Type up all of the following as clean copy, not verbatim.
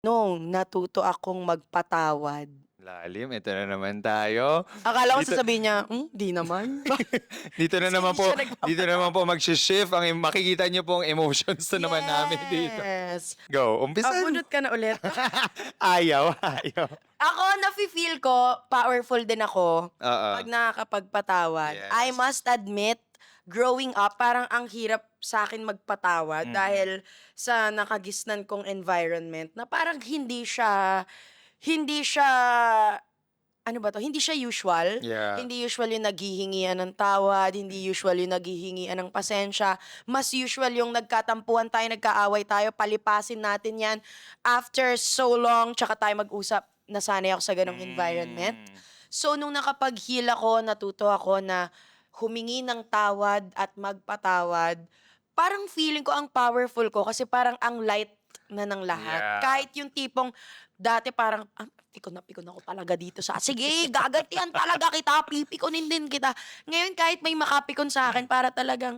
nung natuto akong magpatawad. Lalim, ito na naman tayo. Akala ko Dito, sasabihin niya, di naman. dito na Kasi naman hindi po, siya dito naman po mag-shift. Makikita niyo po ang emotions na naman namin dito. Yes. Go, umpisan. Bunot ka na ulit. Ayaw. Ako, nafe-feel ko, powerful din ako Oo. pag nakakapagpatawad. I Yes. must admit, growing up, parang ang hirap sa akin magpatawad dahil sa nakagisnan kong environment na parang hindi siya, ano ba to, hindi siya usual. Yeah. Hindi usual yung naghihingian ng tawad, hindi usual yung naghihingian ng pasensya. Mas usual yung nagkatampuhan tayo, nagkaaway tayo, palipasin natin yan. After so long, tsaka tayo mag-usap, nasanay ako sa ganong environment. So, nung nakapag-heal ako, natuto ako na humingi ng tawad at magpatawad, parang feeling ko ang powerful ko kasi parang ang light na ng lahat. Yeah. Kahit yung tipong dati parang, pikon ako talaga dito sa, sige, gagantihan talaga kita, pipikunin din kita. Ngayon, kahit may makapikon sa akin, para talagang,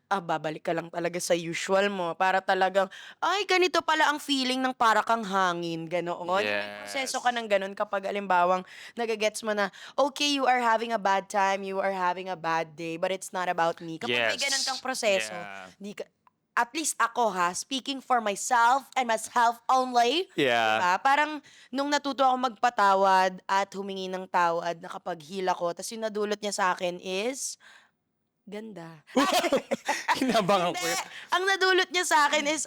babalik ka lang talaga sa usual mo. Para talagang, ay, ganito pala ang feeling ng para kang hangin, ganoon. May proseso ka Yes. ng ganon kapag alimbawang nagagets mo na, okay, you are having a bad time, you are having a bad day, but it's not about me. Kapag may ganon Yes. kang proseso, Yeah. di ka, at least ako speaking for myself and myself only, Yeah. diba? Parang nung natuto ako magpatawad at humingi ng tawad na kapag heal ako, tas yung nadulot niya sa akin is, ganda. Kinabangan ko Hindi. yun. Ang nadulot niya sa akin is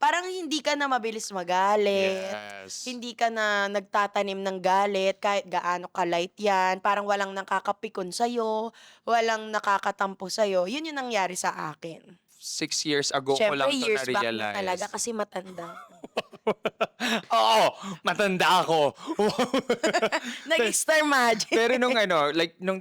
parang hindi ka na mabilis magalit. Yes. Hindi ka na nagtatanim ng galit kahit gaano ka-light yan. Parang walang nakakapikon sa'yo, walang nakakatampo sa'yo. Yun yung nangyari sa akin. 6 years ago ko Siyempre, lang to years back na talaga na-realize. kasi matanda. Oo, matanda ako. Nag-star magic. Pero nung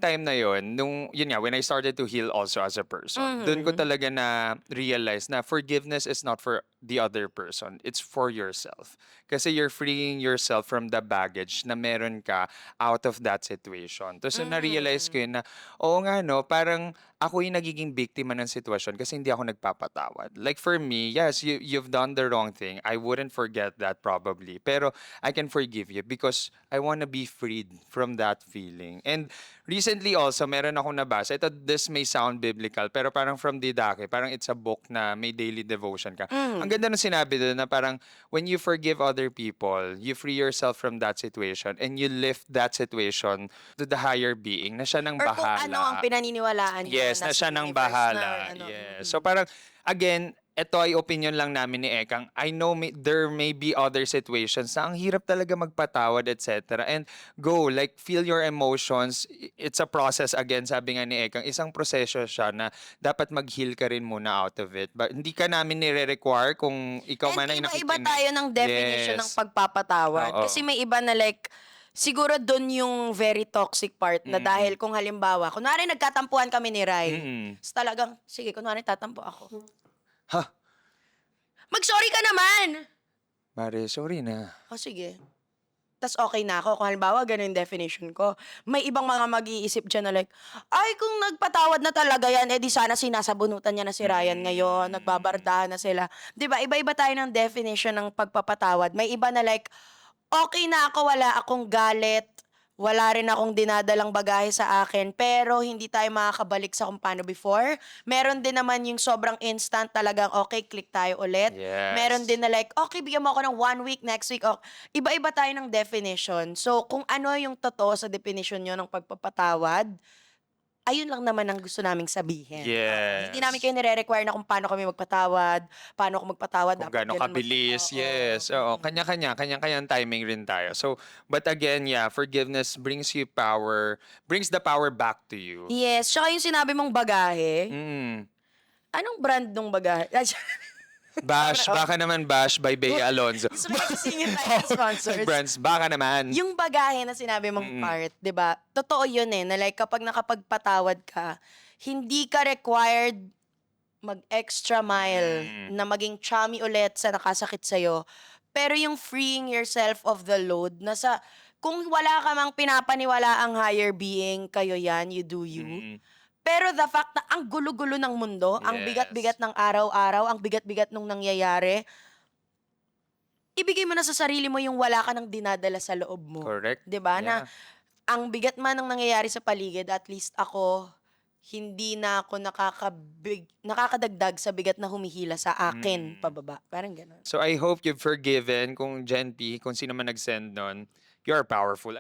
time na yon, yun nga, when I started to heal also as a person, doon ko talaga na realize na forgiveness is not for the other person, it's for yourself. Kasi you're freeing yourself from the baggage na meron ka out of that situation. Tapos na-realize ko yun na, oo nga no, parang ako yung nagiging biktima ng sitwasyon kasi hindi ako nagpapatawad. Like for me, yes, you've done the wrong thing. I wouldn't forget that probably. Pero I can forgive you because I want to be freed from that feeling. And recently also, meron akong nabasa. This may sound biblical, pero parang from Didache, parang it's a book na may daily devotion ka. Ang ganda ng sinabi doon na parang when you forgive other people, you free yourself from that situation and you lift that situation to the higher being na siya nang Or kung bahala. ano ang pinaniniwalaan niya Yes, na siya sa nang universe bahala. na Yes. So parang, again, ito ay opinion lang namin ni Ekang. I know there may be other situations na ang hirap talaga magpatawad, etc. And go, like, feel your emotions. It's a process, again, sabi nga ni Ekang, isang proseso siya na dapat mag-heal ka rin muna out of it. But hindi ka namin nire-require kung ikaw man ay And iba-iba nakikinig. tayo ng definition ng Yes. pagpapatawad. Oo. Kasi may iba na like, siguro dun yung very toxic part na dahil kung halimbawa, kunwari nagkatampuhan kami ni Rai. Tapos talagang, sige, kunwari tatampo ako. Ha? Mag-sorry ka naman! Mare, sorry na. O sige. Tas okay na ako. Kung halimbawa, ganun yung definition ko. May ibang mga mag-iisip dyan na like, ay, kung nagpatawad na talaga yan, edi sana sinasabunutan niya na si Ryan ngayon, nagbabardahan na sila. 'Di ba? Iba-iba tayo ng definition ng pagpapatawad. May iba na like, okay na ako, wala akong galit, wala rin akong dinadalang bagahe sa akin, pero hindi tayo makakabalik sa kung paano before. Meron din naman yung sobrang instant, talagang okay, click tayo ulit. Yes. Meron din na like, okay, bigyan mo ako ng 1 week, next week, okay. Iba-iba tayo ng definition. So, kung ano yung totoo sa definition nyo ng pagpapatawad, ayun lang naman ang gusto naming sabihin. Yes. Hindi namin kayo nire-require na kung paano kami magpatawad, paano ako magpatawad, Kung dapat gaano ganun kabilis, Oo. yes. Oo, kanya-kanyang timing rin tayo. So, but again, yeah, forgiveness brings you power, brings the power back to you. Yes, tsaka yung sinabi mong bagahe, Mm. anong brand nung bagahe? Bash, baka naman Bash by Bea Alonzo. Gusto ko sisingin tayo ng sponsors. Brands, baka naman. Yung bagahe na sinabi mong part, 'di ba? Totoo 'yun na like kapag nakapagpatawad ka, hindi ka required mag-extra mile na maging chummy ulit sa nakasakit sa'yo. Pero yung freeing yourself of the load, kung wala ka mang pinapaniwala ang higher being, kayo yan, you do you. Pero the fact na ang gulo-gulo ng mundo, ang Yes. bigat-bigat ng araw-araw, ang bigat-bigat nung nangyayari, ibigay mo na sa sarili mo yung wala ka ng dinadala sa loob mo. Correct. 'Di ba? Na Yeah. ang bigat man ng nangyayari sa paligid, at least ako, hindi na ako nakakadagdag sa bigat na humihila sa akin Mm. pababa. Parang gano'n. So I hope you've forgiven kung Gen P, kung sino man nag-send nun. You are powerful.